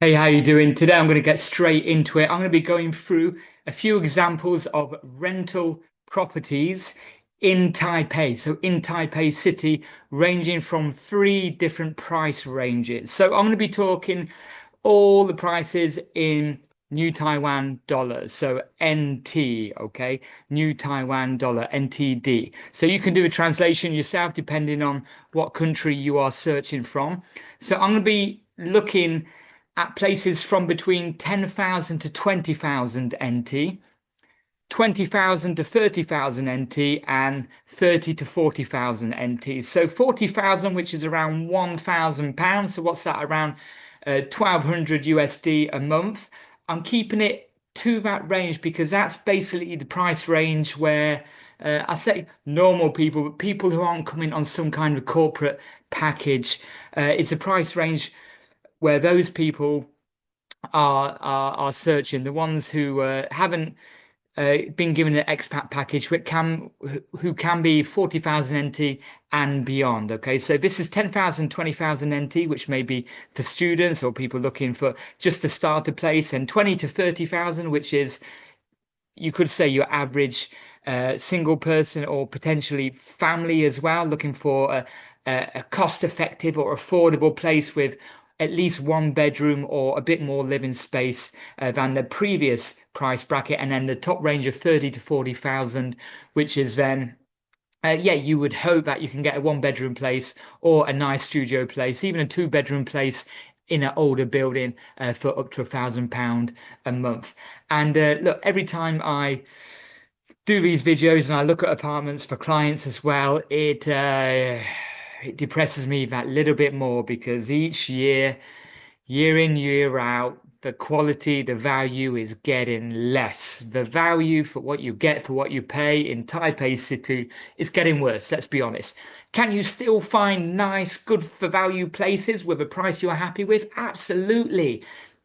Hey, how you doing? Today I'm going to get straight into it. I'm going to be going through a few examples of rental properties in Taipei. So in Taipei City, ranging from three different price ranges. So I'm going to be talking all the prices in New Taiwan dollars. So NT, okay? New Taiwan dollar, NTD. So you can do a translation yourself depending on what country you are searching from. So I'm going to be looking at places from between 10,000 to 20,000 NT, 20,000 to 30,000 NT, and 30 to 40,000 NT. So 40,000, which is around £1,000. So what's that? Around 1,200 USD a month. I'm keeping it to that range because that's basically the price range where I say normal people, but people who aren't coming on some kind of corporate package. It's a price range where those people are searching, the ones who haven't been given an expat package, who can be 40,000 NT and beyond. Okay, so this is 10,000, 20,000 NT, which may be for students or people looking for just to start a place, and 20 to 30,000, which is, you could say, your average single person or potentially family as well, looking for a cost-effective or affordable place with at least one bedroom or a bit more living space than the previous price bracket. And then the top range of 30 to 40,000, which is then yeah, you would hope that you can get a one bedroom place or a nice studio place, even a two bedroom place in an older building for up to £1,000 a month. And look, every time I do these videos and I look at apartments for clients as well, it depresses me that little bit more because each year, year in, year out, the quality, the value is getting less. The value for what you get for what you pay in Taipei City is getting worse, let's be honest. Can you still find nice, good for value places with a price you're happy with? Absolutely.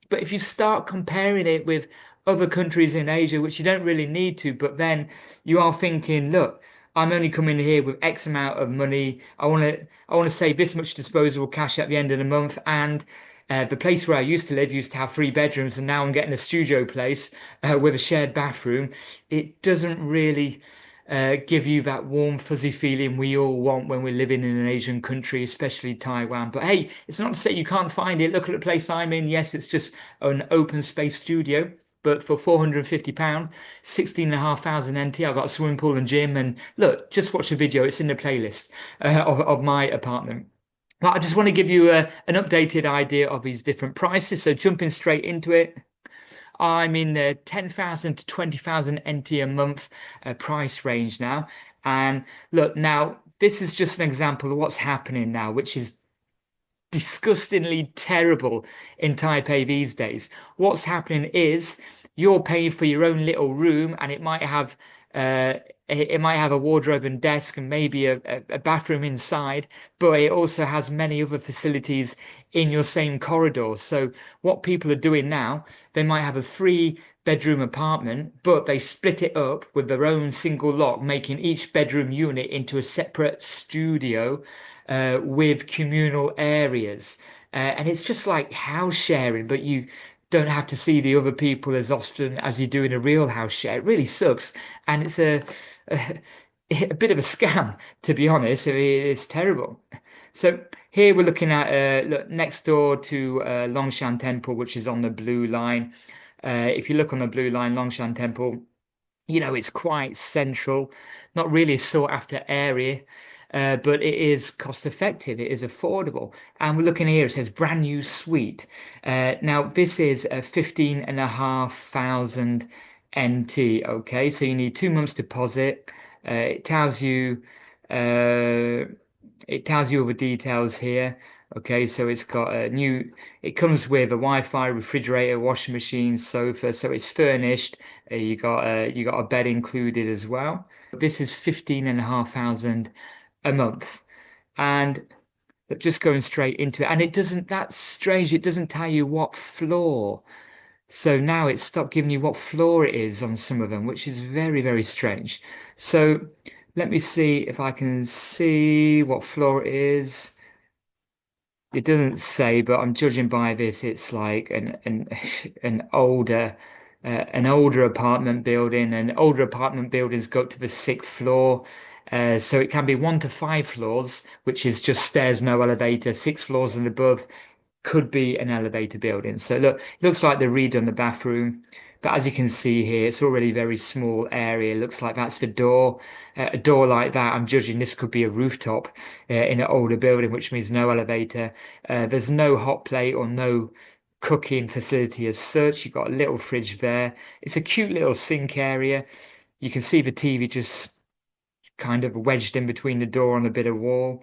But if you start comparing it with other countries in Asia, which you don't really need to, but then you are thinking, look, I'm only coming here with X amount of money. I want to save this much disposable cash at the end of the month, and the place where I used to live used to have three bedrooms, and now I'm getting a studio place with a shared bathroom. It doesn't really give you that warm, fuzzy feeling we all want when we're living in an Asian country, especially Taiwan. But hey, it's not to say you can't find it. Look at the place I'm in. Yes, it's just an open space studio. But for £450, 16,500 NT, I've got a swimming pool and gym. And look, just watch the video. It's in the playlist of my apartment. But I just want to give you an updated idea of these different prices. So jumping straight into it, I'm in the 10,000 to 20,000 NT a month price range now. And look, now this is just an example of what's happening now, which is disgustingly terrible in Taipei these days. What's happening is you're paying for your own little room, and uh, it might have a wardrobe and desk and maybe a bathroom inside, but it also has many other facilities in your same corridor. So what people are doing now, they might have a three-bedroom apartment, but they split it up with their own single lock, making each bedroom unit into a separate studio with communal areas. And it's just like house sharing, but you don't have to see the other people as often as you do in a real house share. It really sucks. And it's a, a bit of a scam, to be honest. It's terrible. So here we're looking at look, next door to Longshan Temple, which is on the blue line. If you look on the blue line, Longshan Temple, it's quite central, not really a sought after area, but it is cost effective, it is affordable. And we're looking here, it says brand new suite. Now, this is a 15,500 NT, okay? So you need 2 months deposit. It tells you all the details here. Okay, so it's got it comes with a Wi-Fi, refrigerator, washing machine, sofa, so it's furnished. You got a bed included as well. This is 15,500 a month, and just going straight into it. And it doesn't. That's strange. It doesn't tell you what floor. So now it's stopped giving you what floor it is on some of them, which is very, very strange. So let me see if I can see what floor it is. it doesn't say, but I'm judging by this, it's like an older an older apartment building, and older apartment buildings go up to the sixth floor. So it can be 1 to 5 floors, which is just stairs, no elevator. 6 floors and above could be an elevator building. So look, it looks like they've redone the bathroom. But as you can see here, it's already a very small area. Looks like that's the door. A door like that, I'm judging this could be a rooftop in an older building, which means no elevator. There's no hot plate or no cooking facility as such. You've got a little fridge there. It's a cute little sink area. You can see the TV just kind of wedged in between the door and a bit of wall.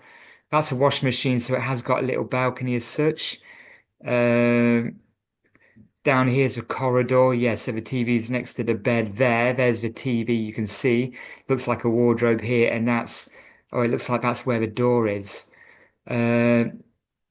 That's a washing machine, so it has got a little balcony as such. Um, Down here's the corridor. Yeah, so the TV's next to the bed there. There's the TV you can see. Looks like a wardrobe here, and oh, it looks like that's where the door is. Uh,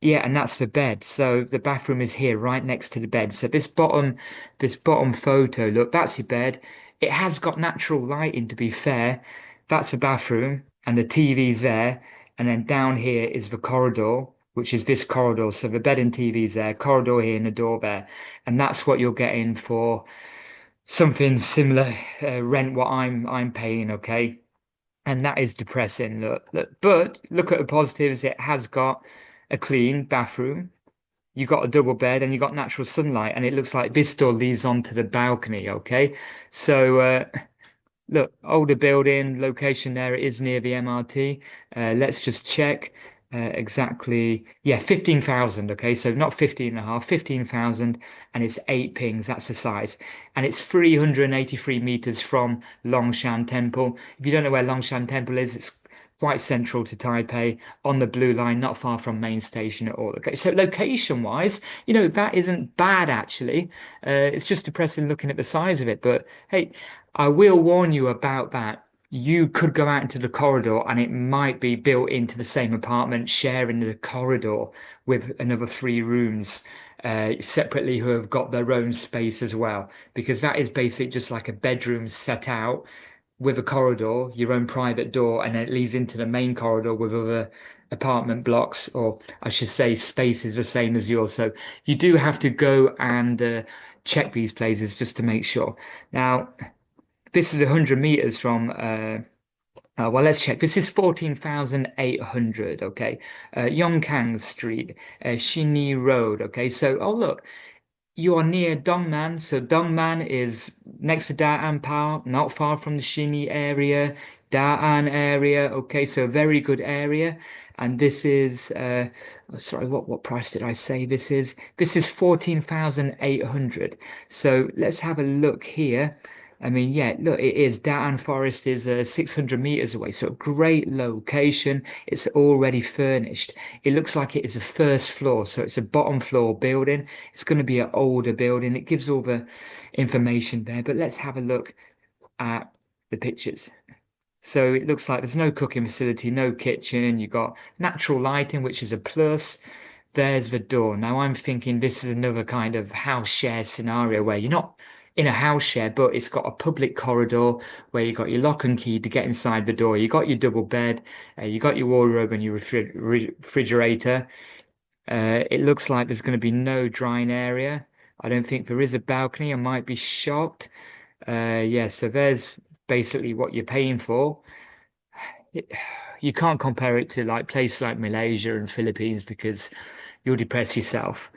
yeah, and that's the bed. So the bathroom is here, right next to the bed. So this bottom photo, look, that's your bed. It has got natural lighting, to be fair. That's the bathroom, and the TV's there. And then down here is the corridor, which is this corridor. So the bed and TV's there, corridor here, and the door there. And that's what you're getting for something similar, rent what I'm paying, okay? And that is depressing. But look at the positives. It has got a clean bathroom. You got a double bed and you got natural sunlight, and it looks like this door leads onto the balcony. Okay, so look, older building, location there. It is near the MRT. Let's just check exactly. Yeah, 15,000. Okay, so not 15 and a half, 15,000, and it's 8 pings. That's the size, and it's 383 meters from Longshan Temple. If you don't know where Longshan Temple is, it's quite central to Taipei on the Blue Line, not far from main station at all. Okay, so location wise, that isn't bad actually. It's just depressing looking at the size of it, but hey, I will warn you about that. You could go out into the corridor and it might be built into the same apartment, sharing the corridor with another 3 rooms separately who have got their own space as well, because that is basically just like a bedroom set out with a corridor, your own private door, and then it leads into the main corridor with other apartment blocks, or I should say, spaces the same as yours. So you do have to go and check these places just to make sure. Now, this is 100 meters from. Well, let's check. This is 14,800. Okay, Yongkang Street, Xinyi Road. Okay, so oh look, you are near Dongman. So Dongman is next to Da'an Park, not far from the Xinyi area, Da'an area. Okay, so a very good area. And this is sorry, what price did I say this is? This is 14,800. So let's have a look here. I mean, yeah, look, it is. Da'an Forest is 600 meters away, so a great location. It's already furnished. It looks like it is a first floor, so it's a bottom floor building. It's going to be an older building. It gives all the information there, but let's have a look at the pictures. So it looks like there's no cooking facility, no kitchen. You've got natural lighting, which is a plus. There's the door. Now I'm thinking this is another kind of house share scenario where you're not in a house share, but it's got a public corridor where you got your lock and key to get inside the door. You got your double bed, you got your wardrobe and your refrigerator. It looks like there's going to be no drying area. I don't think there is a balcony. I might be shocked. Yeah, so there's basically what you're paying for. You can't compare it to like places like Malaysia and Philippines because you'll depress yourself.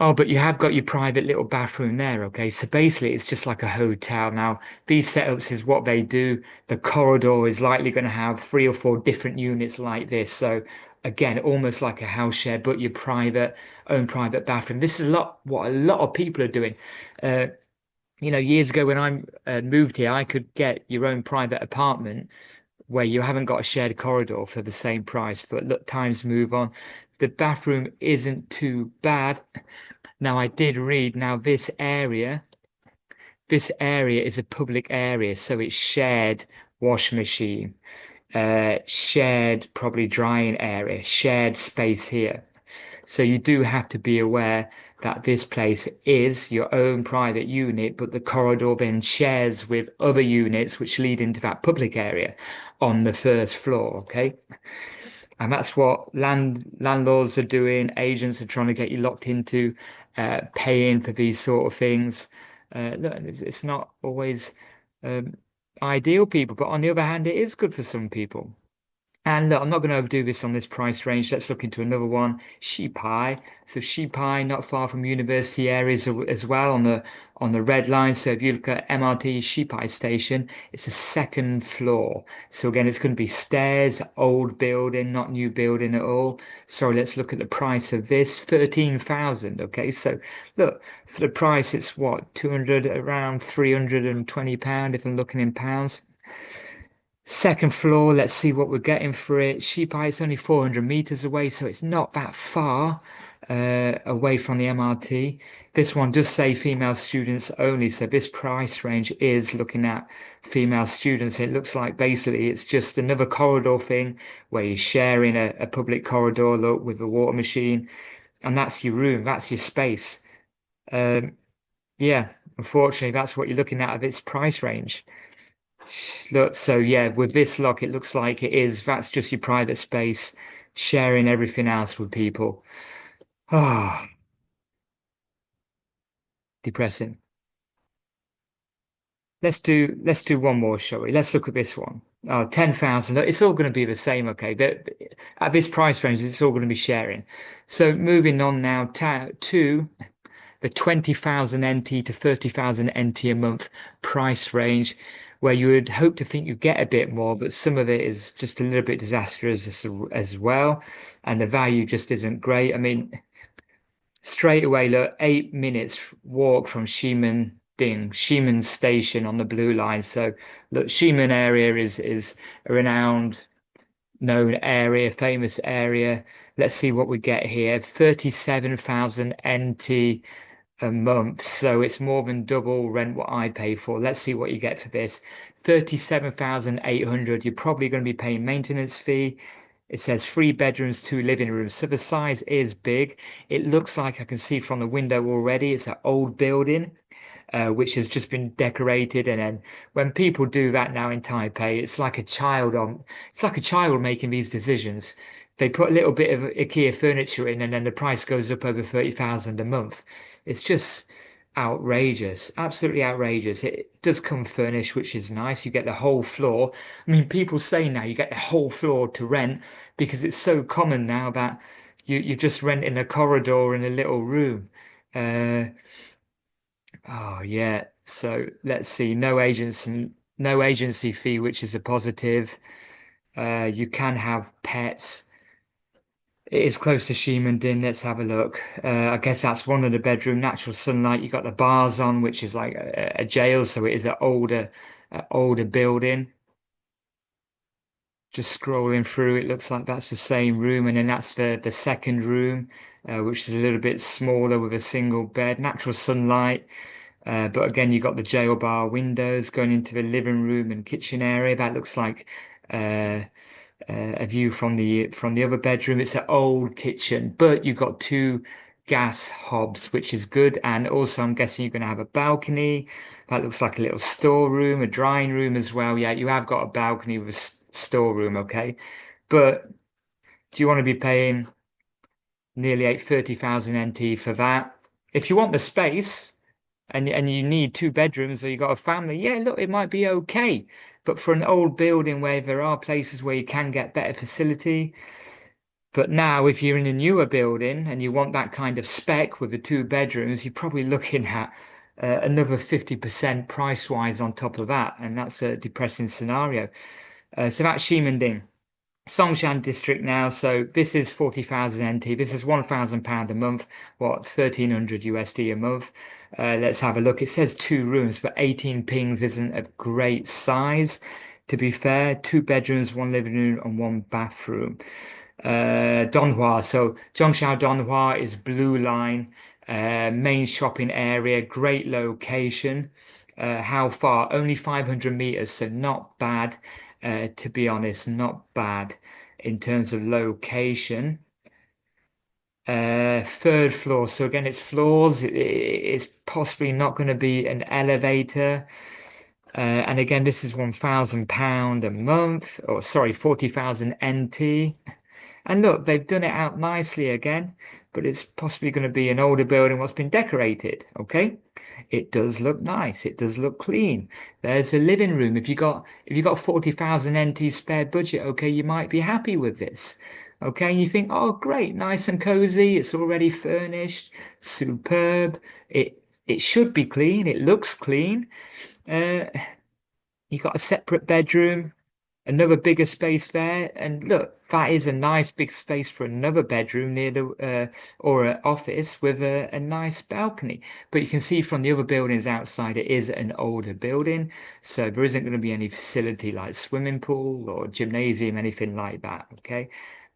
Oh, but you have got your private little bathroom there, okay? So basically, it's just like a hotel. Now, these setups is what they do. The corridor is likely going to have 3 or 4 different units like this. So again, almost like a house share, but your own private bathroom. This is what a lot of people are doing. Uh, years ago when I moved here, I could get your own private apartment where you haven't got a shared corridor for the same price. But look, times move on. The bathroom isn't too bad. Now, I did read, now this area is a public area, so it's shared washing machine, shared probably drying area, shared space here. So you do have to be aware that this place is your own private unit, but the corridor then shares with other units which lead into that public area on the first floor, okay? And that's what landlords are doing. Agents are trying to get you locked into paying for these sort of things. Look, it's not always um, ideal, people, but on the other hand, it is good for some people. And look, I'm not going to overdo this on this price range. Let's look into another one, sheep pie. So sheep pie, not far from university areas as well on the red line. So if you look at MRT sheep pie station, it's a second floor. So again, it's going to be stairs, old building, not new building at all. So let's look at the price of this, 13,000. Okay, so look, for the price, it's what, 200, around £320 if I'm looking in pounds. Second floor, let's see what we're getting for it. Sheep Eye, it's only 400 meters away, so it's not that far away from the MRT. This one does say female students only, so this price range is looking at female students. It looks like basically it's just another corridor thing where you're sharing a public corridor, look, with a water machine, and that's your room, that's your space. Um, yeah, unfortunately, that's what you're looking at of its price range. Look, so yeah, with this lock, it looks like it is. That's just your private space, sharing everything else with people. Ah, depressing. Let's do one more, shall we? Let's look at this one. Oh, 10,000. Look, it's all going to be the same, okay? At this price range, it's all going to be sharing. So moving on now to the 20,000 NT to 30,000 NT a month price range, where you would hope to think you get a bit more, but some of it is just a little bit disastrous as well, and the value just isn't great. I mean, straight away, look, 8 minutes walk from Ximen Station on the Blue Line. So, look, Ximen area is a renowned, known area, famous area. Let's see what we get here. 37,000 NT a month. So it's more than double rent what I pay for. Let's see what you get for this. 37,800. You're probably going to be paying maintenance fee. It says 3 bedrooms, 2 living rooms. So the size is big. It looks like I can see from the window already. It's an old building. Which has just been decorated, and then when people do that now in Taipei, it's like a child making these decisions. They put a little bit of IKEA furniture in, and then the price goes up over 30,000 a month. It's just outrageous, absolutely outrageous. It does come furnished, which is nice. You get the whole floor. I mean, people say now you get the whole floor to rent because it's so common now that you're just renting a corridor in a little room. Uh, oh yeah. So let's see. No agency fee, which is a positive. You can have pets. It is close to Shimandin. Let's have a look. I guess that's one of the bedroom. Natural sunlight. You got the bars on, which is like a jail, so it is an older building. Just scrolling through, it looks like that's the same room, and then that's the second room, which is a little bit smaller with a single bed. Natural sunlight. But again, you got the jail bar windows going into the living room and kitchen area. That looks like uh, a view from the other bedroom. It's an old kitchen, but you've got two gas hobs, which is good. And also, I'm guessing you're going to have a balcony. That looks like a little storeroom, a drying room as well. Yeah, you have got a balcony with a storeroom, okay. But do you want to be paying nearly 30,000 NT for that? If you want the space and you need 2 bedrooms or you got a family, yeah, look, it might be okay. But for an old building where there are places where you can get better facility, but now if you're in a newer building and you want that kind of spec with the 2 bedrooms, you're probably looking at another 50% price wise on top of that, and that's a depressing scenario. So that's Ximending. Songshan district now. So this is 40,000 NT. This is £1,000 a month. What, 1,300 USD a month? Let's have a look. It says 2 rooms, but 18 pings isn't a great size. To be fair, 2 bedrooms, 1 living room, and 1 bathroom. Donghua. So Zhongshan Donghua is Blue Line, main shopping area, great location. How far? Only 500 meters, so not bad. To be honest, not bad in terms of location. Third floor. So again, it's floors. It's possibly not going to be an elevator. And again, this is £1,000 a month, or sorry, 40,000 NT. And look, they've done it out nicely again, but it's possibly going to be an older building what's been decorated. Okay, it does look nice. It does look clean. There's a living room. If you got 40,000 NT spare budget, okay, you might be happy with this. Okay, and you think, oh, great, nice and cozy. It's already furnished, superb. It should be clean. It looks clean. Uh, you got a separate bedroom, another bigger space there, and look, that is a nice big space for another bedroom near the or an office with a nice balcony. But you can see from the other buildings outside, it is an older building, so there isn't going to be any facility like swimming pool or gymnasium, anything like that. Okay.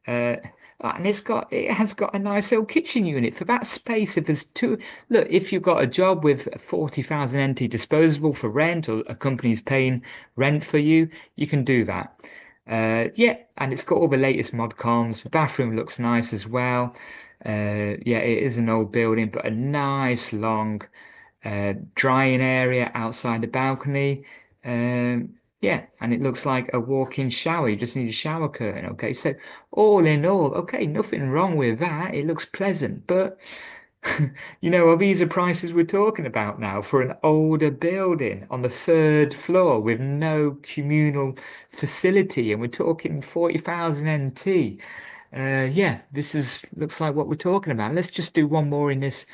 Uh, and it has got a nice little kitchen unit for that space. If there's two, look, if you've got a job with 40,000 NT disposable for rent, or a company's paying rent for you, you can do that. Yeah, and it's got all the latest mod cons. The bathroom looks nice as well. Yeah, it is an old building, but a nice long drying area outside the balcony. Yeah, and it looks like a walk-in shower. You just need a shower curtain. Okay, so all in all, okay, nothing wrong with that. It looks pleasant, but are these the prices we're talking about now for an older building on the third floor with no communal facility, and we're talking 40,000 NT. Yeah, this is looks like what we're talking about. Let's just do one more in this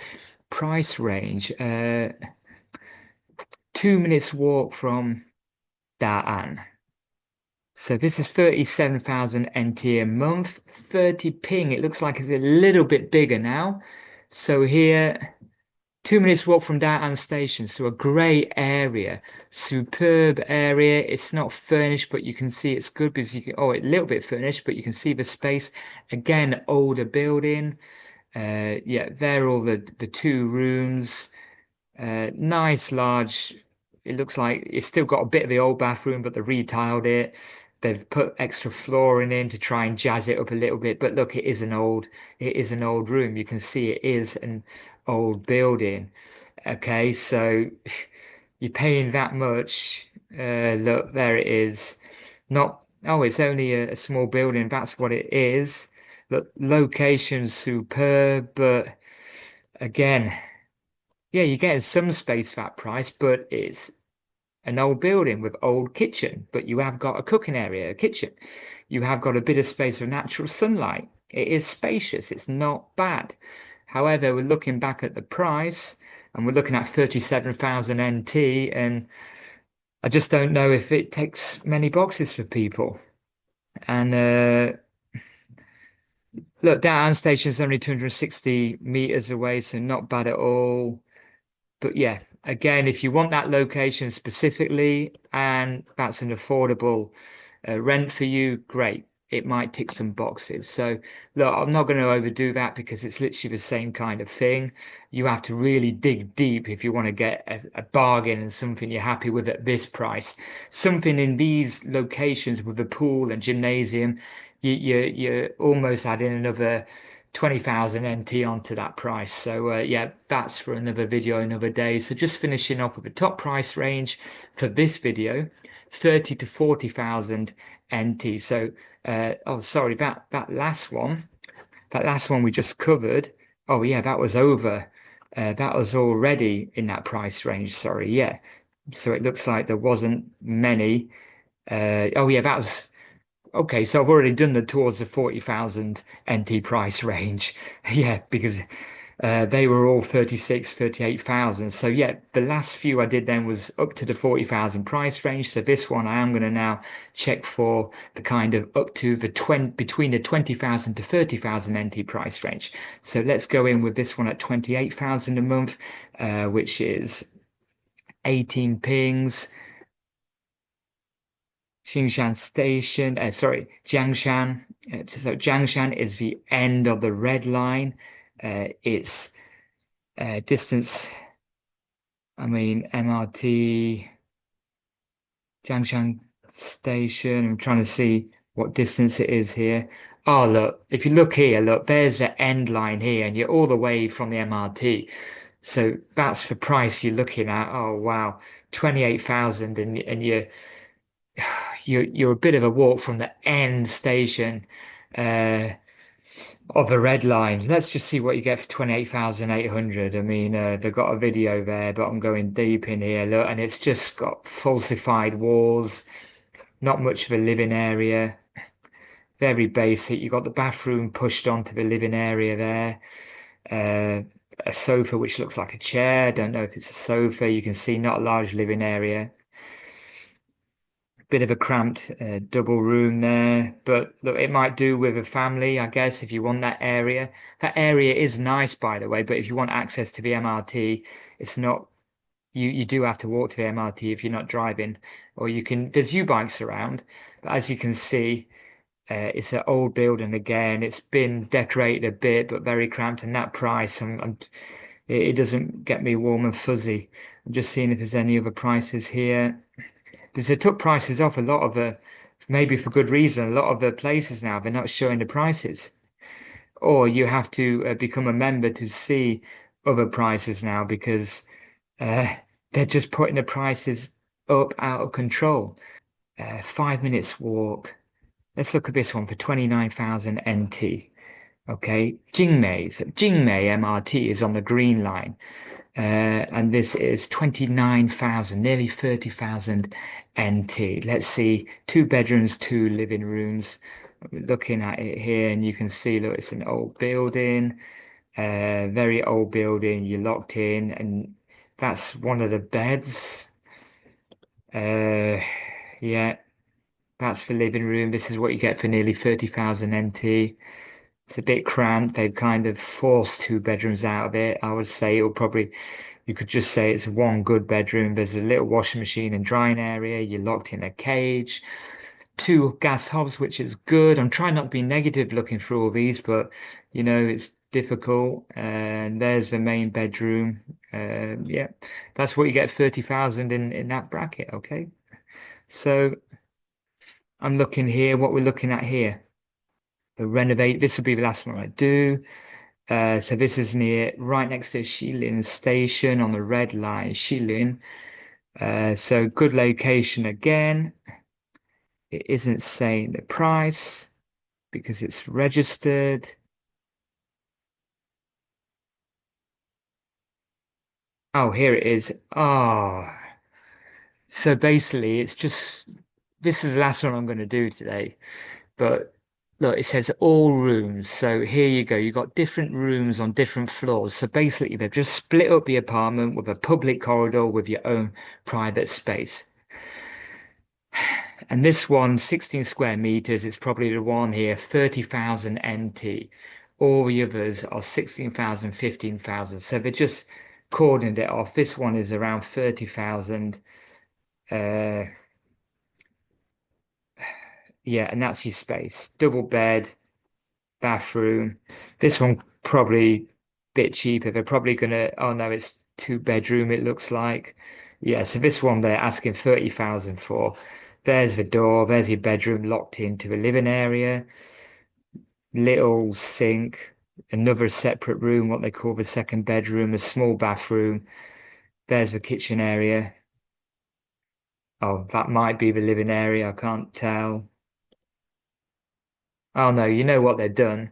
price range. 2 minutes walk from Da An. So this is 37,000 NT a month, 30 ping. It looks like it's a little bit bigger now. So here, 2 minutes walk from Da An station. So a great area, superb area. It's not furnished, but you can see it's good because you can, oh, a little bit furnished, but you can see the space. Again, older building. Yeah, there are all the two rooms. Nice large. It looks like it's still got a bit of the old bathroom, but they retiled it. They've put extra flooring in to try and jazz it up a little bit. But look, it is an old room. You can see it is an old building. Okay, so you're paying that much. Look, there it is. Not, oh, it's only a small building. That's what it is. Look, location's superb, but again, yeah, you're getting some space for that price, but it's an old building with old kitchen, but you have got a cooking area, a kitchen. You have got a bit of space for natural sunlight. It is spacious. It's not bad. However, we're looking back at the price and we're looking at 37,000 NT, and I just don't know if it takes many boxes for people. And look, Down Station is only 260 meters away, so not bad at all. But yeah, again, if you want that location specifically and that's an affordable rent for you, great. It might tick some boxes. So look, I'm not going to overdo that because it's literally the same kind of thing. You have to really dig deep if you want to get a bargain and something you're happy with at this price. Something in these locations with a pool and gymnasium, you're almost adding another 20,000 NT onto that price. So yeah, that's for another video another day. So just finishing off with the top price range for this video, 30 to 40,000 NT. So oh, sorry, that last one we just covered. Oh yeah, that was over. That was already in that price range. Sorry, yeah. So it looks like there wasn't many. Oh yeah, that was okay. So I've already done the towards the 40,000 NT price range. Yeah, because they were all 36, 38,000. So yeah, the last few I did then was up to the 40,000 price range. So this one I am going to now check for the kind of up to the 20, between the 20,000 to 30,000 NT price range. So let's go in with this one at 28,000 a month, which is 18 pings. Xingshan Station, sorry, Jiangshan. So Jiangshan is the end of the red line. It's distance, I mean, MRT, Jiangshan Station. I'm trying to see what distance it is here. Oh, look, if you look here, look, there's the end line here, and you're all the way from the MRT. So that's the price you're looking at. Oh, wow, 28,000, and you're a bit of a walk from the end station. of a red line. Let's just see what you get for 28,800. I mean, they've got a video there, but I'm going deep in here. Look, and it's just got falsified walls, not much of a living area. Very basic. You've got the bathroom pushed onto the living area there. Uh, a sofa which looks like a chair. Don't know if it's a sofa. You can see not a large living area. Bit of a cramped double room there, but look, it might do with a family, I guess, if you want that area. That area is nice, by the way, but if you want access to the MRT, it's not. You do have to walk to the MRT if you're not driving, or you can. There's U-bikes around, but as you can see, it's an old building again. It's been decorated a bit, but very cramped. And that price, it doesn't get me warm and fuzzy. I'm just seeing if there's any other prices here. Because they took prices off a lot of the, maybe for good reason, a lot of the places now, they're not showing the prices. Or you have to become a member to see other prices now because uh, they're just putting the prices up out of control. 5 minutes walk. Let's look at this one for 29,000 NT. Okay, Jingmei MRT is on the green line. And this is 29,000, nearly 30,000 NT. Let's see, 2 bedrooms, 2 living rooms. Looking at it here, and you can see, look, it's an old building, very old building. You're locked in, and that's one of the beds. Yeah, that's the living room. This is what you get for nearly 30,000 NT. It's a bit cramped. They've kind of forced 2 bedrooms out of it. I would say it'll probably, you could just say it's one good bedroom. There's a little washing machine and drying area. You're locked in a cage. 2 gas hobs, which is good. I'm trying not to be negative looking through all these, but it's difficult. And there's the main bedroom. Yeah, that's what you get 30,000 in that bracket. Okay. So I'm looking here, what we're looking at here. The renovate, this will be the last one I do. So this is right next to Shilin Station on the red line, Shilin. So good location again. It isn't saying the price because it's registered. Oh, here it is. Oh, so basically this is the last one I'm going to do today. But look, it says all rooms. So here you go. You've got different rooms on different floors. So basically, they've just split up the apartment with a public corridor with your own private space. And this one, 16 square meters, it's probably the one here, 30,000 NT. All the others are 16,000, 15,000. So they're just cordoned it off. This one is around 30,000. Uh, yeah, and that's your space. Double bed, bathroom. This one probably a bit cheaper. They're probably gonna, oh no, it's 2 bedroom, it looks like. Yeah, so this one they're asking 30,000 for. There's the door, there's your bedroom locked into the living area, little sink, another separate room, what they call the second bedroom, a small bathroom. There's the kitchen area. Oh, that might be the living area, I can't tell. Oh no, you know what they've done?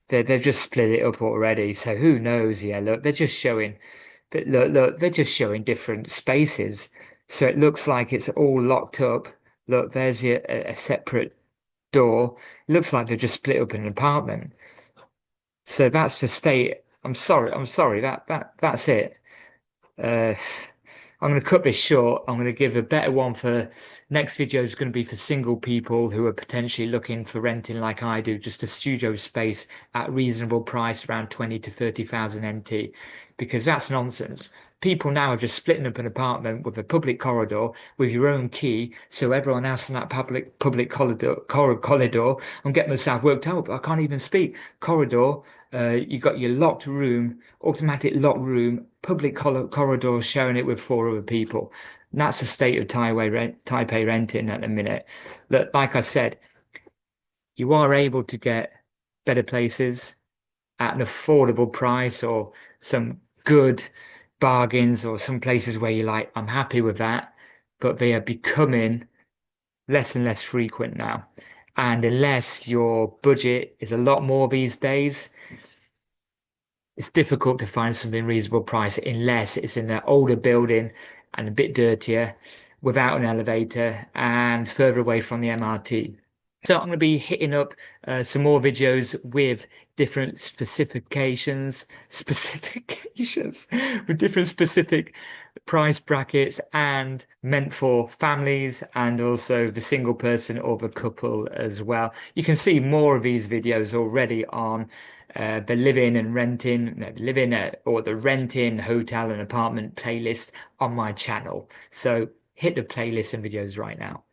They've just split it up already. So who knows? Yeah, look, they're just showing, but look, they're just showing different spaces. So it looks like it's all locked up. Look, there's a separate door. It looks like they've just split up an apartment. So that's the state. I'm sorry. That's it. Uh, I'm going to cut this short. I'm going to give a better one for next video is going to be for single people who are potentially looking for renting like I do, just a studio space at reasonable price around 20 to 30,000 NT, because that's nonsense. People now are just splitting up an apartment with a public corridor with your own key, so everyone else in that public corridor. I'm getting myself worked out, but I can't even speak. Corridor. You got your locked room, automatic locked room, public corridor sharing it with 4 other people. And that's the state of Taipei renting at the minute. That, like I said, you are able to get better places at an affordable price or some good bargains or some places where you're like, I'm happy with that, but they are becoming less and less frequent now. And unless your budget is a lot more these days, it's difficult to find something reasonable price unless it's in an older building and a bit dirtier, without an elevator and further away from the MRT. So I'm going to be hitting up some more videos with different specifications with different specific price brackets and meant for families and also the single person or the couple as well. You can see more of these videos already on the living and renting, no, the living or the renting, hotel and apartment playlist on my channel. So hit the playlist and videos right now.